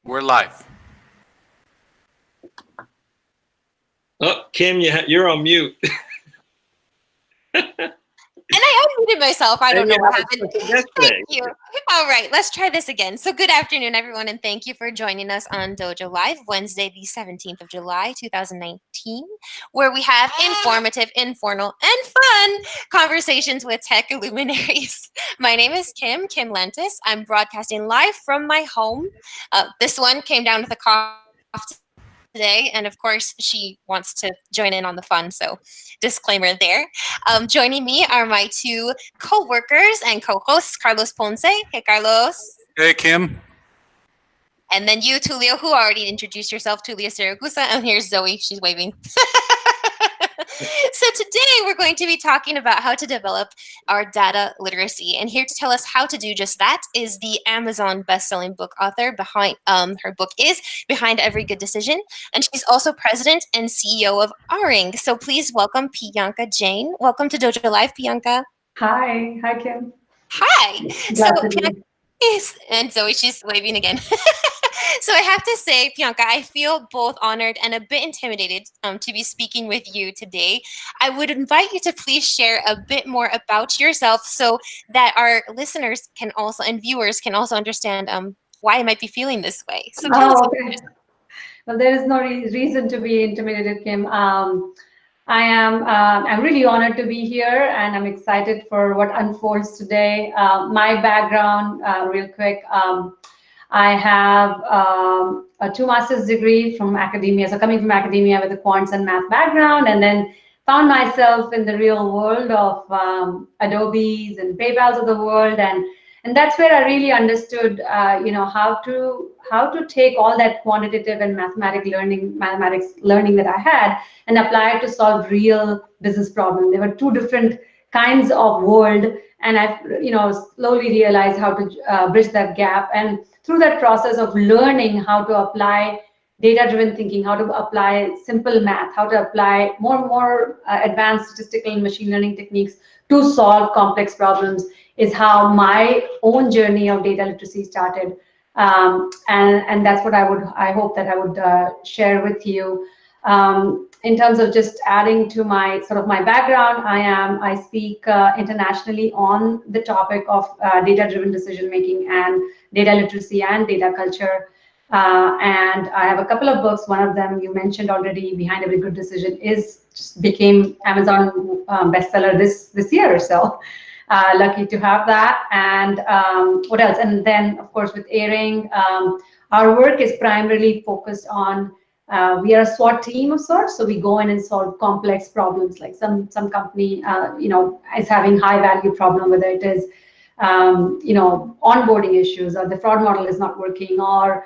We're live. Oh, Kim, you're on mute. And I unmuted myself. I don't know what happened. Thank you. All right, let's try this again. So good afternoon, everyone, and thank you for joining us on Dojo Live, Wednesday, the 17th of July, 2019, where we have informative, informal, and fun conversations with tech luminaries. My name is Kim Lentis. I'm broadcasting live from my home. This one came down with a cough today, and of course, she wants to join in on the fun, so disclaimer there. Joining me are my two co-workers and co-hosts, Carlos Ponce. Hey, Carlos. Hey, Kim. And then you, Tulio, who already introduced yourself, Tulio Siragusa. And here's Zoe. She's waving. So today we're going to be talking about how to develop our data literacy. And here to tell us how to do just that is the Amazon best-selling book author behind her book is Behind Every Good Decision. And she's also president and CEO of Aryng. So please welcome Piyanka Jain. Welcome to Dojo Live, Piyanka. Hi. Hi, Kim. Hi. Glad So to be. Yes, and Zoe, she's waving again. So I have to say, Piyanka, I feel both honored and a bit intimidated to be speaking with you today. I would invite you to please share a bit more about yourself so that our listeners can also and viewers can also understand why I might be feeling this way. So tell us. Okay. Well, there is no reason to be intimidated, Kim. I'm really honored to be here, and I'm excited for what unfolds today. My background, real quick. I have a 2 master's degree from academia, so coming from academia with a quants and math background, and then found myself in the real world of Adobe's and PayPal's of the world, and that's where I really understood, how to take all that quantitative and mathematics learning that I had and apply it to solve real business problems. There were two different kinds of world, and I've slowly realized how to bridge that gap. And through that process of learning how to apply data-driven thinking, how to apply simple math, how to apply more advanced statistical and machine learning techniques to solve complex problems, is how my own journey of data literacy started. And that's what I hope that I would share with you. In terms of just adding to my my background, I speak internationally on the topic of data-driven decision making and data literacy and data culture. And I have a couple of books. One of them you mentioned already, Behind Every Good Decision, just became Amazon bestseller this year. So lucky to have that. And what else? And then, of course, with Aryng, our work is primarily focused on, we are a SWAT team of sorts, so we go in and solve complex problems. Like some company, is having high value problem, whether it is, onboarding issues, or the fraud model is not working, or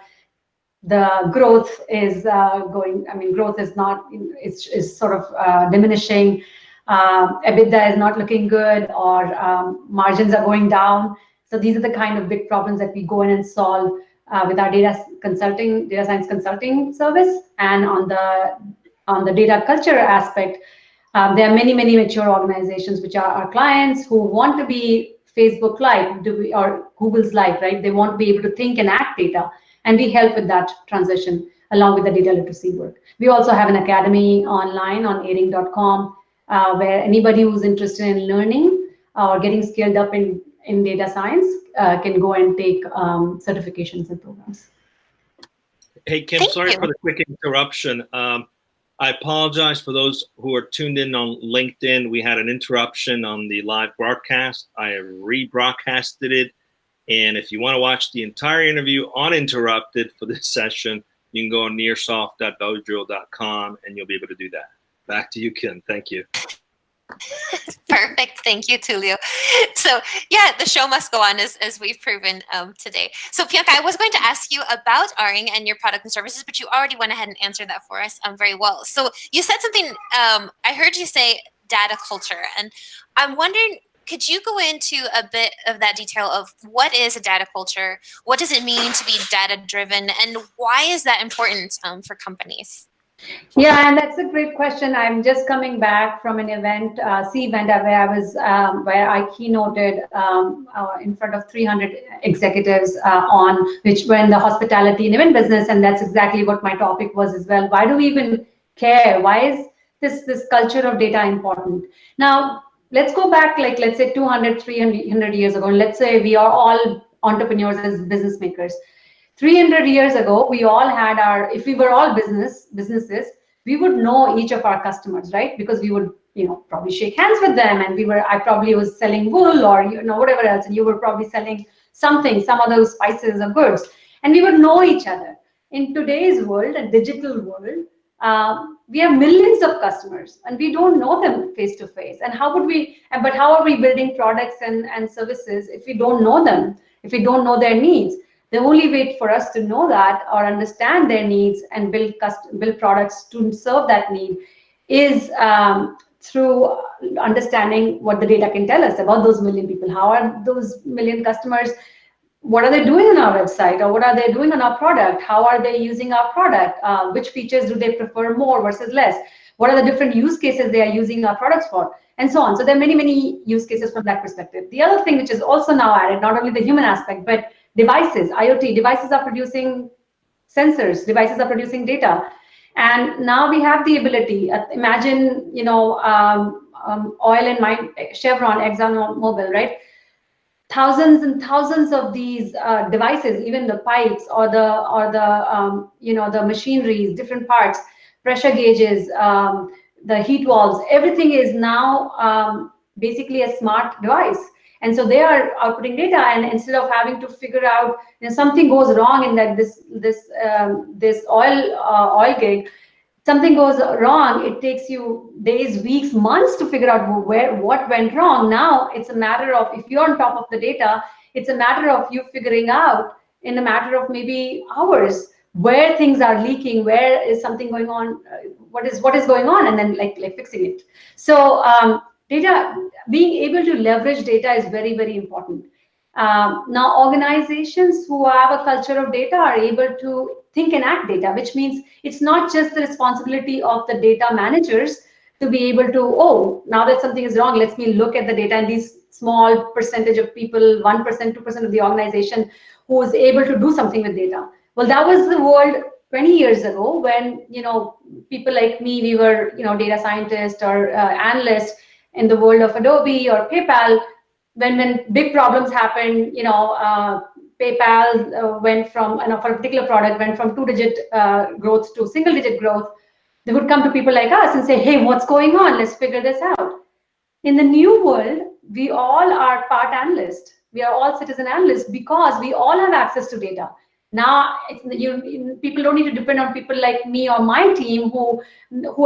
the growth is growth is not, is sort of diminishing. EBITDA is not looking good, or margins are going down. So these are the kind of big problems that we go in and solve with our data science consulting service. And on the data culture aspect, there are many mature organizations which are our clients who want to be Facebook like or Google's like, right? They want to be able to think and act data, and we help with that transition along with the data literacy work. We also have an academy online on aryng.com. Where anybody who's interested in learning or getting scaled up in data science can go and take certifications and programs. Hey, Kim, sorry for the quick interruption. I apologize for those who are tuned in on LinkedIn. We had an interruption on the live broadcast. I rebroadcasted it. And if you want to watch the entire interview uninterrupted for this session, you can go on nearsoft.dojo.com and you'll be able to do that. Back to you, Kim. Thank you. Perfect. Thank you, Tulio. So yeah, the show must go on as we've proven today. So Piyanka, I was going to ask you about Aryng and your product and services, but you already went ahead and answered that for us very well. So you said something, I heard you say data culture, and I'm wondering, could you go into a bit of that detail of what is a data culture? What does it mean to be data driven? And why is that important for companies? Yeah, and that's a great question. I'm just coming back from an event, C event, where I was, where I keynoted in front of 300 executives on which were in the hospitality and event business, and that's exactly what my topic was as well. Why do we even care? Why is this culture of data important? Now, let's go back, like let's say 200, 300 years ago, and let's say we are all entrepreneurs as business makers. 300 years ago, we all had our, if we were all businesses, we would know each of our customers, right? Because we would, probably shake hands with them, and I probably was selling wool or, whatever else, and you were probably selling something, some of those spices or goods, and we would know each other. In today's world, a digital world, we have millions of customers and we don't know them face to face. And how are we building products and services if we don't know them, if we don't know their needs? The only way for us to know that or understand their needs and build products to serve that need is through understanding what the data can tell us about those million people. How are those million customers, what are they doing on our website, or what are they doing on our product? How are they using our product? Which features do they prefer more versus less? What are the different use cases they are using our products for? And so on. So there are many, many use cases from that perspective. The other thing which is also now added, not only the human aspect, but devices, IoT, devices are producing sensors, devices are producing data. And now we have the ability, imagine, oil and mine, Chevron, ExxonMobil, right? Thousands and thousands of these devices, even the pipes or the machineries, different parts, pressure gauges, the heat valves, everything is now basically a smart device. And so they are outputting data, and instead of having to figure out, something goes wrong in that this oil gig, something goes wrong, it takes you days, weeks, months to figure out what went wrong. Now it's a matter of, if you're on top of the data, it's a matter of you figuring out in a matter of maybe hours where things are leaking, where is something going on, what is going on, and then like fixing it. So data, being able to leverage data is very, very important. Now, organizations who have a culture of data are able to think and act data, which means it's not just the responsibility of the data managers to be able to, oh, now that something is wrong, let's me look at the data, and these small percentage of people, 1%, 2% of the organization who is able to do something with data. Well, that was the world 20 years ago when, people like me, we were, data scientists or analysts in the world of Adobe or PayPal. When big problems happened, PayPal went from, for a particular product, went from 2-digit growth to single-digit growth. They would come to people like us and say, hey, what's going on? Let's figure this out. In the new world, we all are part analysts. We are all citizen analysts because we all have access to data. Now, people don't need to depend on people like me or my team who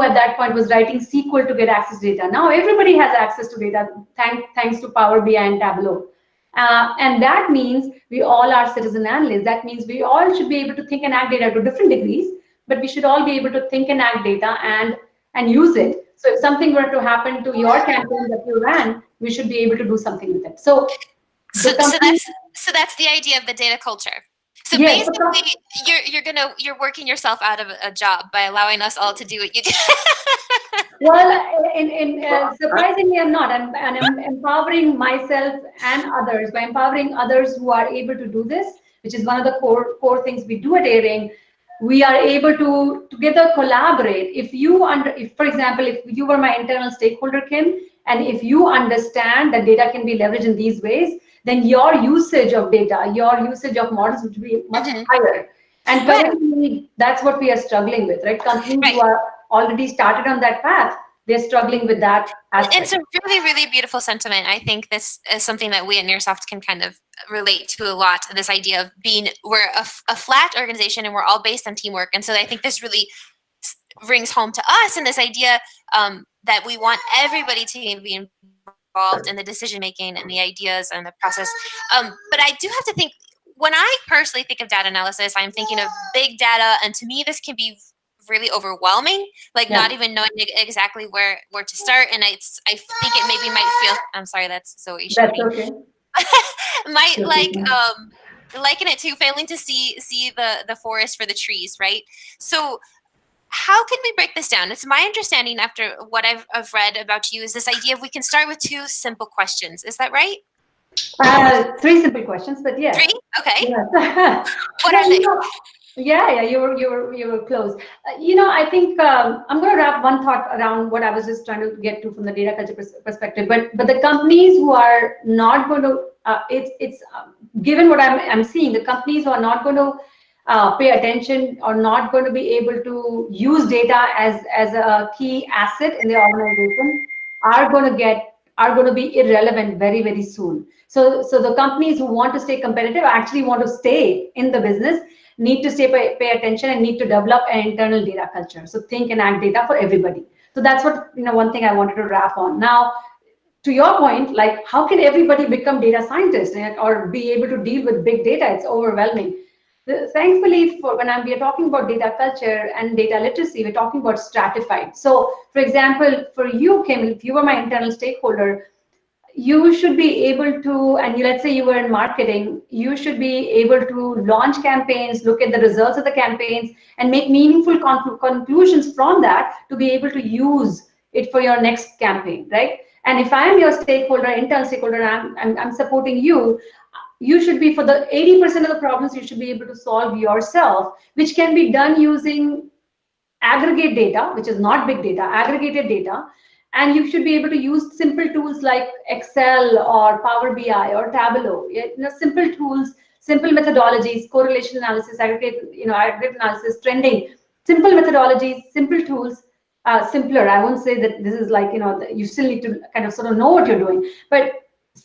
at that point was writing SQL to get access to data. Now everybody has access to data thanks to Power BI and Tableau. And that means we all are citizen analysts. That means we all should be able to think and act data to different degrees, but we should all be able to think and act data and use it. So if something were to happen to your campaign that you ran, we should be able to do something with it. So that's the idea of the data culture. So yes, basically, you're working yourself out of a job by allowing us all to do what you do. Well, surprisingly, I'm not. I'm empowering myself and others by empowering others who are able to do this, which is one of the core things we do at Aryng. We are able to together collaborate. If, for example, if you were my internal stakeholder, Kim, and if you understand that data can be leveraged in these ways, then your usage of data, your usage of models would be much higher. And currently, that's what we are struggling with, right? Companies who are already started on that path, they're struggling with that aspect. It's a really, really beautiful sentiment. I think this is something that we at Nearsoft can kind of relate to a lot. This idea of we're a flat organization and we're all based on teamwork. And so I think this really rings home to us, and this idea that we want everybody to be involved in the decision making and the ideas and the process. But I do have to think, when I personally think of data analysis, I'm thinking of big data, and to me, this can be really overwhelming, like not even knowing exactly where to start. And I think it maybe might feel, I'm sorry, that's Zoe. That's okay. might liken it to failing to see the forest for the trees, right? So how can we break this down? It's my understanding after what I've read about you is this idea of we can start with 2 simple questions. Is that right? 3 simple questions, but yes. 3? Okay. Yes. What are they? Yeah, you were close. I think I'm going to wrap one thought around what I was just trying to get to from the data culture perspective. But the companies who are not going to, given what I'm seeing, the companies who are not going to pay attention or not going to be able to use data as a key asset in the organization are going to be irrelevant very, very soon. So the companies who want to stay competitive actually want to stay in the business, need to pay attention and need to develop an internal data culture. So think and act data for everybody. So that's what, one thing I wanted to wrap on. Now, to your point, like how can everybody become data scientists or be able to deal with big data? It's overwhelming. Thankfully, we are talking about data culture and data literacy, we're talking about stratified. So for example, for you, Kim, if you were my internal stakeholder, you should be able to, and let's say you were in marketing, you should be able to launch campaigns, look at the results of the campaigns, and make meaningful conclusions from that to be able to use it for your next campaign, right? And if I am your stakeholder, internal stakeholder, I'm supporting you, you should be, for the 80% of the problems, you should be able to solve yourself, which can be done using aggregate data, which is not big data, aggregated data. And you should be able to use simple tools like Excel or Power BI or Tableau. Simple tools, simple methodologies, correlation analysis, aggregate analysis, trending, simple methodologies, simple tools, simpler. I won't say that this is like, you still need to kind of sort of know what you're doing, but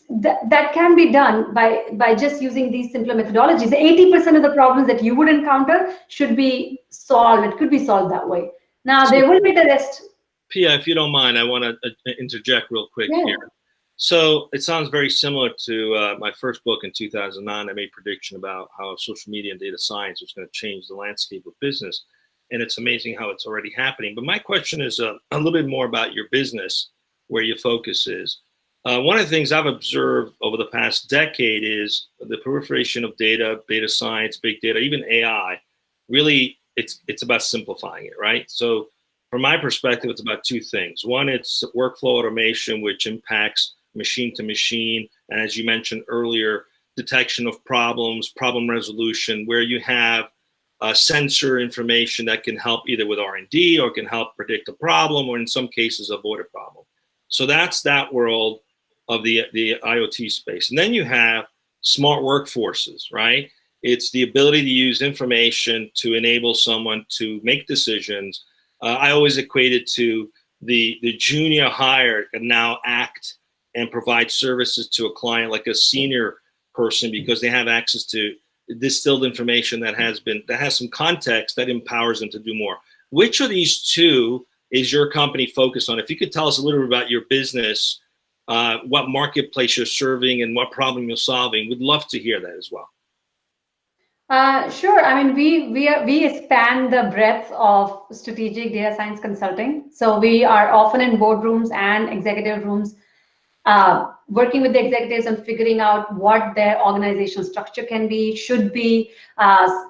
that can be done by just using these simpler methodologies. 80% of the problems that you would encounter should be solved. It could be solved that way. Now, there will be the rest. Pia, if you don't mind, I want to interject real quick here. So it sounds very similar to my first book in 2009. I made a prediction about how social media and data science was going to change the landscape of business. And it's amazing how it's already happening. But my question is a little bit more about your business, where your focus is. One of the things I've observed over the past decade is the proliferation of data science, big data, even AI. Really, it's about simplifying it, right? So from my perspective, it's about 2 things. One, it's workflow automation, which impacts machine to machine. And as you mentioned earlier, detection of problems, problem resolution, where you have sensor information that can help either with R&D or can help predict a problem, or in some cases avoid a problem. So that's that world of the IoT space. And then you have smart workforces, right? It's the ability to use information to enable someone to make decisions. I always equate it to the junior hire can now act and provide services to a client like a senior person, because they have access to distilled information that has some context that empowers them to do more. Which of these 2 is your company focused on? If you could tell us a little bit about your business, what marketplace you're serving and what problem you're solving, we'd love to hear that as well. Sure. I mean, we expand the breadth of strategic data science consulting. So we are often in boardrooms and executive rooms, working with the executives on figuring out what their organizational structure can be, should be,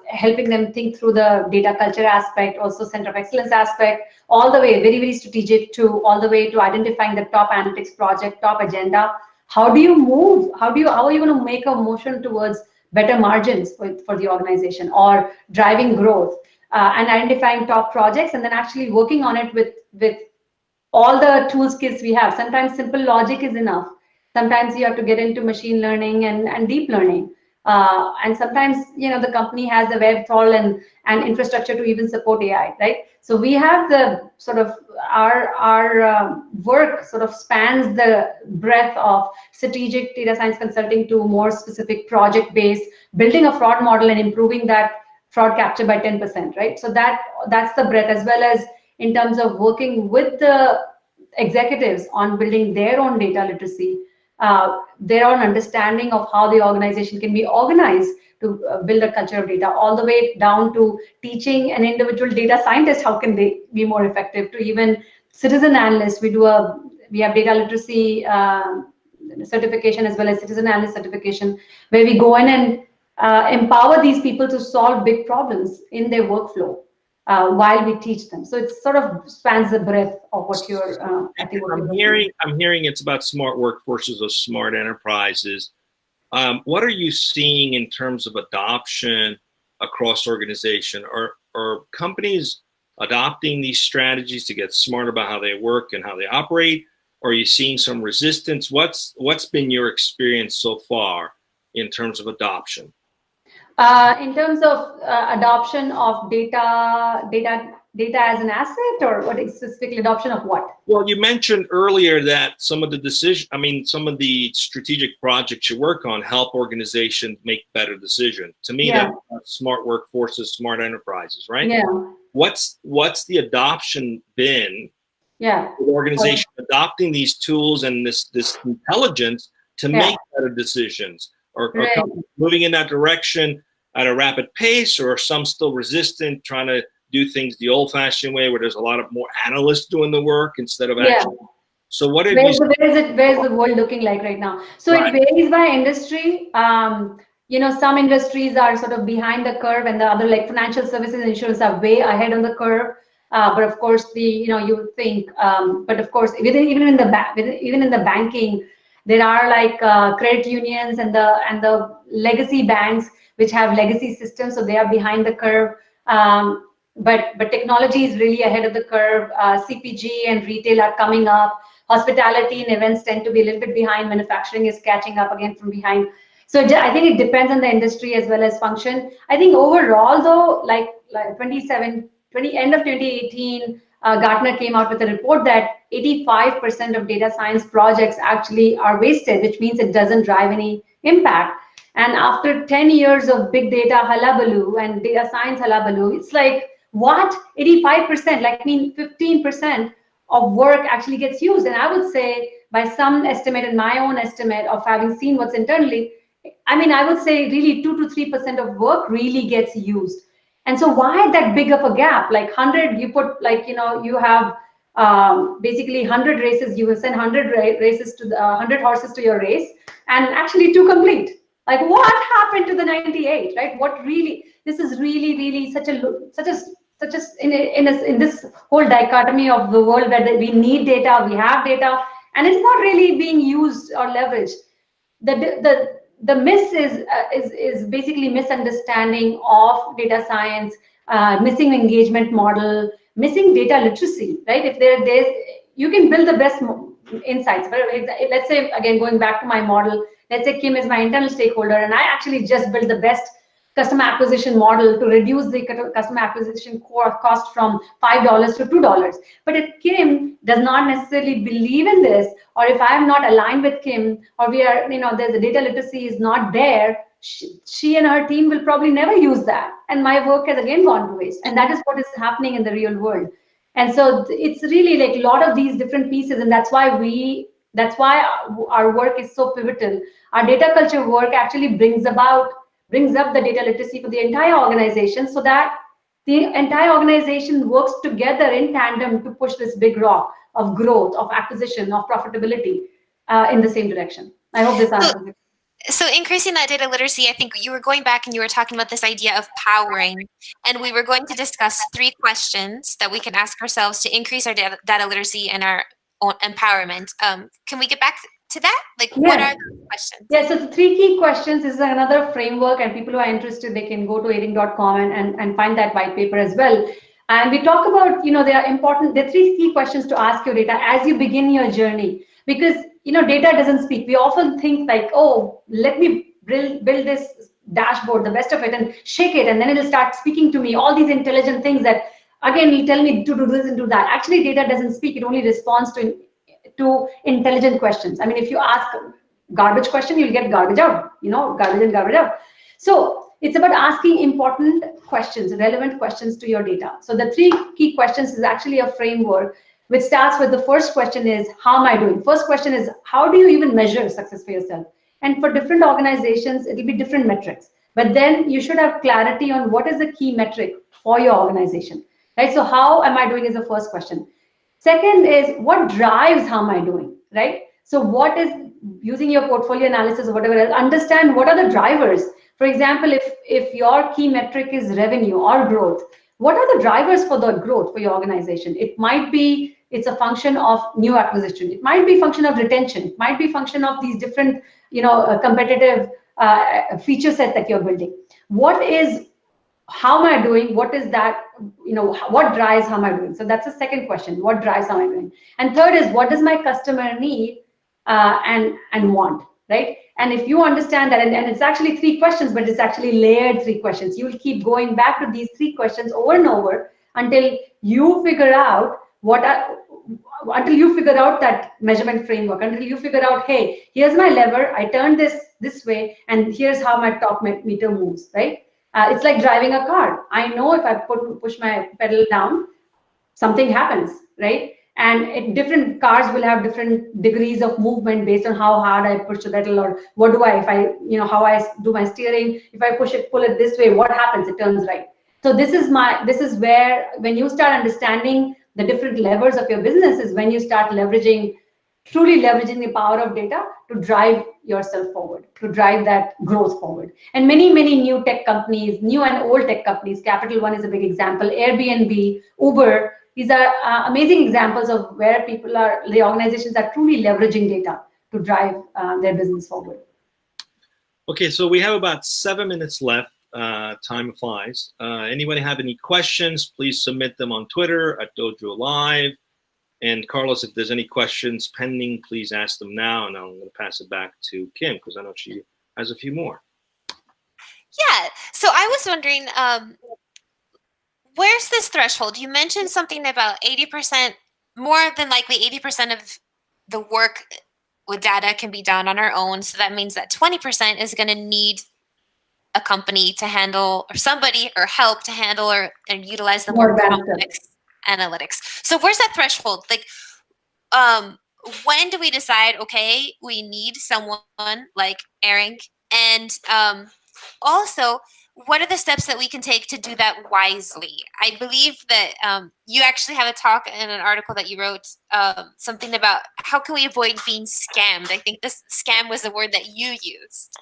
helping them think through the data culture aspect, also center of excellence aspect, all the way very, very strategic to all the way to identifying the top analytics project, top agenda. How do you move? How are you going to make a motion towards better margins for the organization, or driving growth, and identifying top projects, and then actually working on it with all the tools kits we have. Sometimes simple logic is enough. Sometimes you have to get into machine learning and deep learning. And sometimes, the company has the wherewithal and infrastructure to even support AI, right? So we have the sort of, our work sort of spans the breadth of strategic data science consulting to more specific project-based, building a fraud model and improving that fraud capture by 10%, right? So that's the breadth, as well as in terms of working with the executives on building their own data literacy, their own understanding of how the organization can be organized to build a culture of data, all the way down to teaching an individual data scientist how can they be more effective, to even citizen analysts. We have data literacy certification as well as citizen analyst certification, where we go in and empower these people to solve big problems in their workflow. while we teach them. So it sort of spans the breadth of what you're, I think what I'm hearing it's about smart workforces or smart enterprises. What are you seeing in terms of adoption across organization? Are companies adopting these strategies to get smart about how they work and how they operate? Or are you seeing some resistance? What's been your experience so far in terms of adoption? In terms of adoption of data as an asset, or what is specifically adoption of what? Well, you mentioned earlier that some of the strategic projects you work on help organizations make better decisions. To me, Yeah. that's smart workforces, smart enterprises, right? Yeah. What's the adoption been? Yeah. The organization adopting these tools and this intelligence to make better decisions, or companies moving in that direction at a rapid pace, or some still resistant, trying to do things the old-fashioned way, where there's a lot of more analysts doing the work instead of actually. So what have where's the world looking like right now? So it varies by industry. Some industries are sort of behind the curve, and the other, like financial services and insurance, are way ahead on the curve. But of course, you think, but of course, even in the banking, there are like credit unions and the legacy banks which have legacy systems, so they are behind the curve. But technology is really ahead of the curve. CPG and retail are coming up. Hospitality and events tend to be a little bit behind. Manufacturing is catching up again from behind. So I think it depends on the industry as well as function. I think overall, though, like end of 2018, Gartner came out with a report that 85% of data science projects actually are wasted, which means it doesn't drive any impact. And after 10 years of big data hullabaloo and data science hullabaloo, it's like, what? 85%, like 15% of work actually gets used. And I would say, by some estimate and my own estimate of having seen what's internally, I would say really 2 to 3% of work really gets used. And so why that big of a gap? Like 100, you put you have basically 100 races, you will send 100 races to the 100 horses to your race, and actually 2 complete. Like, what happened to the 98, right? What really, this is really such a in this whole dichotomy of the world where we need data, we have data, and it's not really being used or leveraged. The miss is basically misunderstanding of data science, missing engagement model, missing data literacy, right? If there's you can build the best insights. But let's say, again, going back to my model, let's say Kim is my internal stakeholder, and I actually just built the best customer acquisition model to reduce the customer acquisition cost from $5 to $2. But if Kim does not necessarily believe in this, or if I'm not aligned with Kim, or we are, there's a data literacy is not there, she and her team will probably never use that. And my work has again gone to waste. And that is what is happening in the real world. And so it's really like a lot of these different pieces. And that's why our work is so pivotal. Our data culture work actually brings up the data literacy for the entire organization, so that the entire organization works together in tandem to push this big rock of growth, of acquisition, of profitability in the same direction. I hope this answers it. So increasing that data literacy, I think you were going back and you were talking about this idea of powering, and we were going to discuss 3 questions that we can ask ourselves to increase our data literacy and our own empowerment. Can we get back to that? Like, what are those questions? Yeah, so the 3 key questions is another framework, and people who are interested, they can go to aryng.com and find that white paper as well. And we talk about, there are 3 key questions to ask your data as you begin your journey, because data doesn't speak. We often think like, oh, let me build this dashboard, the best of it, and shake it, and then it'll start speaking to me all these intelligent things that again will tell me to do this and do that. Actually, data doesn't speak. It only responds to intelligent questions. I mean, if you ask garbage question, you'll get garbage out, garbage in, garbage out. So it's about asking important questions, relevant questions to your data. So the 3 key questions is actually a framework which starts with the first question is, how am I doing? First question is, how do you even measure success for yourself? And for different organizations, it'll be different metrics. But then you should have clarity on what is the key metric for your organization, right? So how am I doing is the first question. Second is, what drives how am I doing, right? So what is, using your portfolio analysis or whatever else, understand what are the drivers. For example, if your key metric is revenue or growth, what are the drivers for the growth for your organization? It might be it's a function of new acquisition. It might be function of retention. It might be function of these different, competitive feature set that you're building. How am I doing? What is that? What drives how am I doing? So that's the second question. What drives how am I doing? And third is, what does my customer need and want, right? And if you understand that, and it's actually 3 questions, but it's actually layered 3 questions. You will keep going back to these 3 questions over and over until you figure out that measurement framework, until you figure out, hey, here's my lever, I turn this way, and here's how my top meter moves, right? It's like driving a car. I know if I push my pedal down, something happens, right? And different cars will have different degrees of movement based on how hard I push the pedal, or how I do my steering. If I pull it this way, what happens? It turns right. So this is where, when you start understanding the different levers of your business, is when you start truly leveraging the power of data to drive yourself forward, to drive that growth forward. And many, many new tech companies, new and old tech companies, Capital One is a big example, Airbnb, Uber, these are amazing examples of where the organizations are truly leveraging data to drive their business forward. Okay, so we have about 7 minutes left. Time flies. Anybody have any questions, please submit them on Twitter at dojolive. And Carlos, if there's any questions pending, please ask them now, and I'm going to pass it back to Kim, because I know she has a few more. Yeah, so I was wondering, where's this threshold? You mentioned something about 80%, more than likely 80% of the work with data can be done on our own. So that means that 20% is going to need a company to handle, or somebody, or help to handle and utilize the more complex analytics. So where's that threshold? Like, when do we decide, okay, we need someone like Aryng? And also, what are the steps that we can take to do that wisely? I believe that you actually have a talk in an article that you wrote, something about how can we avoid being scammed. I think this scam was the word that you used.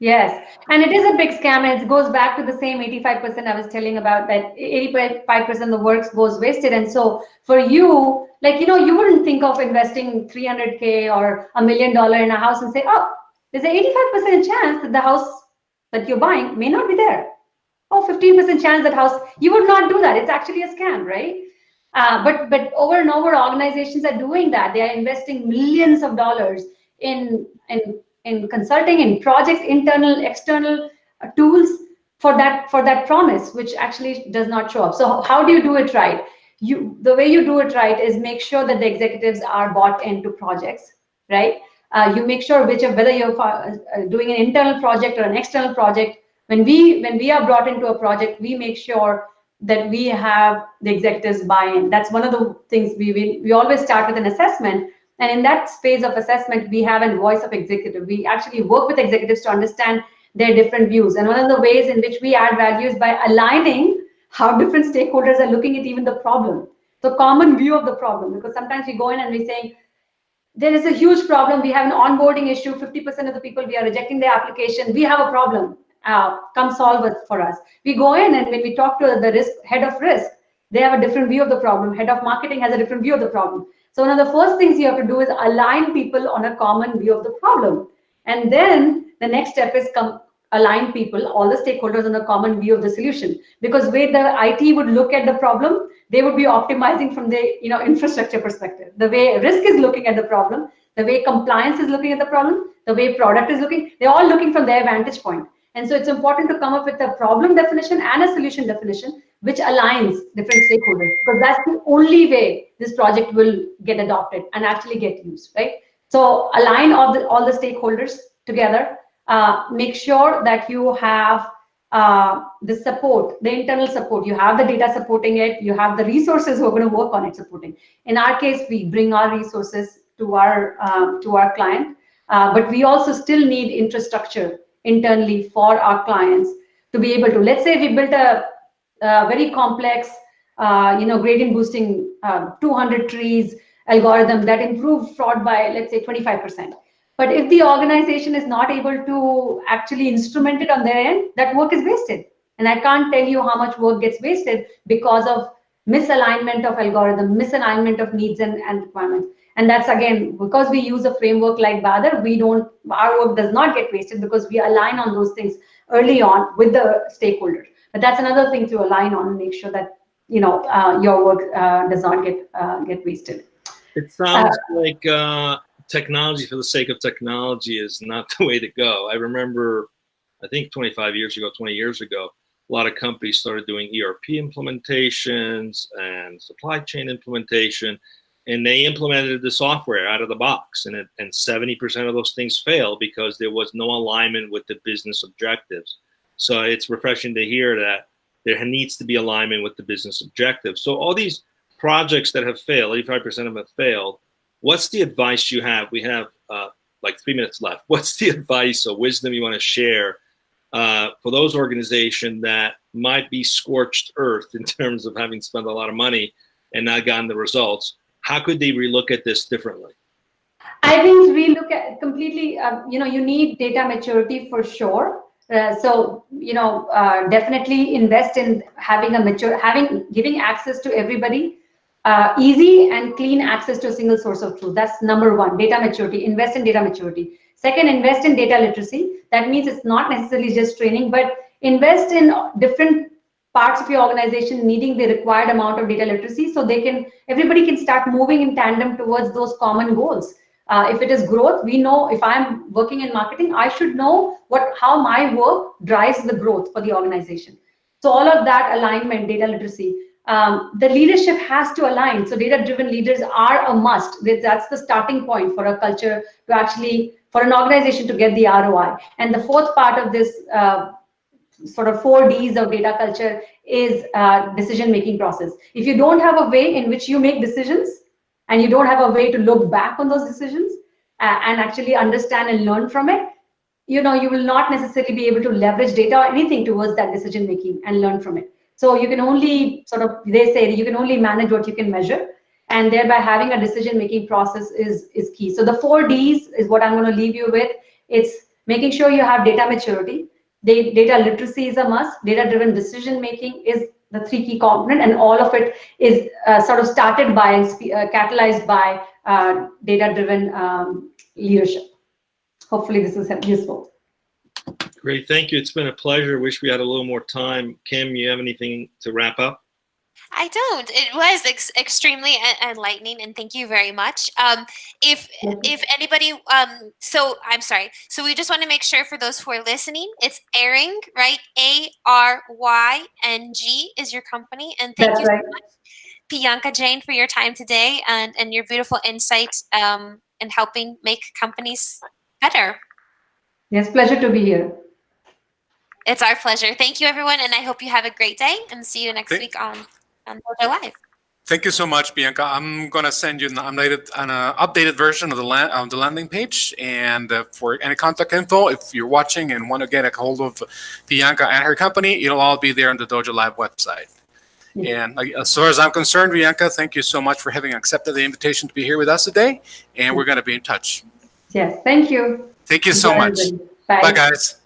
Yes, and it is a big scam, and it goes back to the same 85% I was telling about, that 85% of the work goes wasted. And so for you, you wouldn't think of investing $300K or $1 million in a house and say, oh, there's an 85% chance that the house that you're buying may not be there. Oh, 15% chance that house, you would not do that. It's actually a scam, right? But over and over, organizations are doing that. They are investing millions of dollars in consulting, in projects, internal, external tools for that promise, which actually does not show up. So how do you do it right? The way you do it right is make sure that the executives are bought into projects, right? You make sure whether you're doing an internal project or an external project, when we are brought into a project, we make sure that we have the executives buy in. That's one of the things we always start with an assessment. And in that phase of assessment, we have a voice of executive. We actually work with executives to understand their different views. And one of the ways in which we add value is by aligning how different stakeholders are looking at even the problem, the common view of the problem. Because sometimes we go in and we say, there is a huge problem. We have an onboarding issue. 50% of the people, we are rejecting their application. We have a problem. Come solve it for us. We go in, and when we talk to the head of risk, they have a different view of the problem. Head of marketing has a different view of the problem. So one of the first things you have to do is align people on a common view of the problem. And then the next step is align people, all the stakeholders, on a common view of the solution. Because the way the IT would look at the problem, they would be optimizing from the infrastructure perspective. The way risk is looking at the problem, the way compliance is looking at the problem, the way product is looking, they're all looking from their vantage point. And so it's important to come up with a problem definition and a solution definition which aligns different stakeholders, because that's the only way this project will get adopted and actually get used, right? So align all the stakeholders together. Make sure that you have the support, the internal support. You have the data supporting it. You have the resources who are going to work on it supporting. In our case, we bring our resources to our client, but we also still need infrastructure internally for our clients to be able to. Let's say we built a very complex, gradient boosting 200 trees algorithm that improved fraud by, let's say, 25%. But if the organization is not able to actually instrument it on their end, that work is wasted. And I can't tell you how much work gets wasted because of misalignment of algorithm, misalignment of needs and requirements. And that's again, because we use a framework like Badr, our work does not get wasted because we align on those things early on with the stakeholders. But that's another thing to align on and make sure that your work does not get wasted. It sounds like technology for the sake of technology is not the way to go. I remember, I think 20 years ago, a lot of companies started doing ERP implementations and supply chain implementation, and they implemented the software out of the box, and 70% of those things failed because there was no alignment with the business objectives. So it's refreshing to hear that there needs to be alignment with the business objectives. So all these projects that have failed, 85% of them have failed, what's the advice you have? We have like 3 minutes left. What's the advice or wisdom you want to share for those organizations that might be scorched earth in terms of having spent a lot of money and not gotten the results? How could they relook at this differently? I think relook at completely, you need data maturity for sure. Definitely invest in giving access to everybody, easy and clean access to a single source of truth. That's number one, data maturity, invest in data maturity. Second, invest in data literacy. That means it's not necessarily just training, but invest in different parts of your organization needing the required amount of data literacy so everybody can start moving in tandem towards those common goals. If it is growth, we know if I'm working in marketing, I should know how my work drives the growth for the organization. So all of that alignment, data literacy, the leadership has to align. So data-driven leaders are a must. That's the starting point for a culture to actually, for an organization to get the ROI. And the fourth part of this sort of 4 Ds of data culture is decision-making process. If you don't have a way in which you make decisions, and you don't have a way to look back on those decisions and actually understand and learn from it, you will not necessarily be able to leverage data or anything towards that decision making and learn from it. So you can only they say you can only manage what you can measure, and thereby having a decision making process is key. So the 4 Ds is what I'm going to leave you with. It's making sure you have data maturity. Data literacy is a must. Data-driven decision-making is the 3 key component, and all of it is sort of started by and catalyzed by data-driven leadership. Hopefully this is useful. Great, thank you. It's been a pleasure. Wish we had a little more time. Kim, you have anything to wrap up? I don't. It was extremely enlightening, and thank you very much. If anybody, so I'm sorry. So we just want to make sure for those who are listening, it's Aryng, right? ARYNG is your company, and thank you so much, Piyanka Jain, for your time today and your beautiful insights in helping make companies better. Yes, pleasure to be here. It's our pleasure. Thank you, everyone, and I hope you have a great day. And see you next week on dojo.live. Thank you so much, Piyanka. I'm going to send you an updated version of the landing page. And for any contact info, if you're watching and want to get a hold of Piyanka and her company, it'll all be there on the Dojo Live website. And as far as I'm concerned, Piyanka, thank you so much for having accepted the invitation to be here with us today. And we're going to be in touch. Yes, thank you. Thank you so much. Bye. Bye, guys.